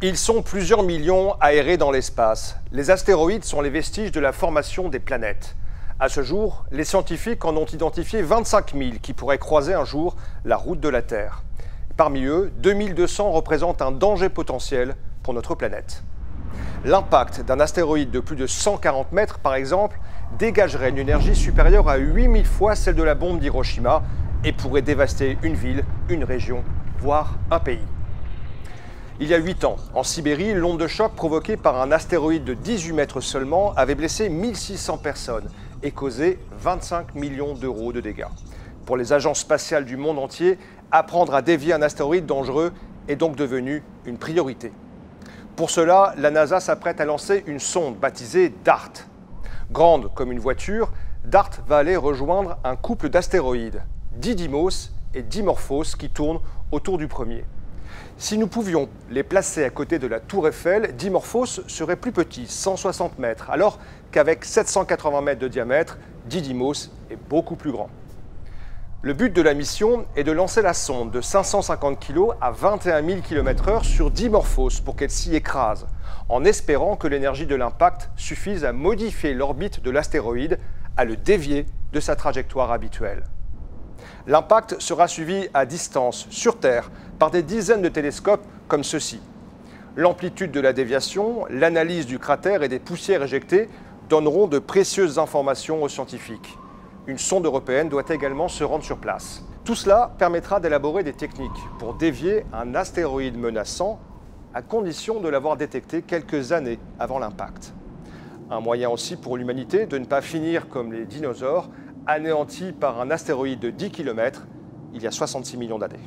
Ils sont plusieurs millions à errer dans l'espace. Les astéroïdes sont les vestiges de la formation des planètes. À ce jour, les scientifiques en ont identifié 25 000 qui pourraient croiser un jour la route de la Terre. Parmi eux, 2200 représentent un danger potentiel pour notre planète. L'impact d'un astéroïde de plus de 140 mètres, par exemple, dégagerait une énergie supérieure à 8000 fois celle de la bombe d'Hiroshima et pourrait dévaster une ville, une région, voire un pays. Il y a 8 ans, en Sibérie, l'onde de choc provoquée par un astéroïde de 18 mètres seulement avait blessé 1600 personnes et causé 25 millions d'euros de dégâts. Pour les agences spatiales du monde entier, apprendre à dévier un astéroïde dangereux est donc devenu une priorité. Pour cela, la NASA s'apprête à lancer une sonde baptisée DART. Grande comme une voiture, DART va aller rejoindre un couple d'astéroïdes, Didymos et Dimorphos, qui tournent autour du premier. Si nous pouvions les placer à côté de la Tour Eiffel, Dimorphos serait plus petit, 160 mètres, alors qu'avec 780 mètres de diamètre, Didymos est beaucoup plus grand. Le but de la mission est de lancer la sonde de 550 kg à 21 000 km/h sur Dimorphos pour qu'elle s'y écrase, en espérant que l'énergie de l'impact suffise à modifier l'orbite de l'astéroïde, à le dévier de sa trajectoire habituelle. L'impact sera suivi à distance, sur Terre, par des dizaines de télescopes comme ceux-ci. L'amplitude de la déviation, l'analyse du cratère et des poussières éjectées donneront de précieuses informations aux scientifiques. Une sonde européenne doit également se rendre sur place. Tout cela permettra d'élaborer des techniques pour dévier un astéroïde menaçant, à condition de l'avoir détecté quelques années avant l'impact. Un moyen aussi pour l'humanité de ne pas finir comme les dinosaures, anéantis par un astéroïde de 10 km il y a 66 millions d'années.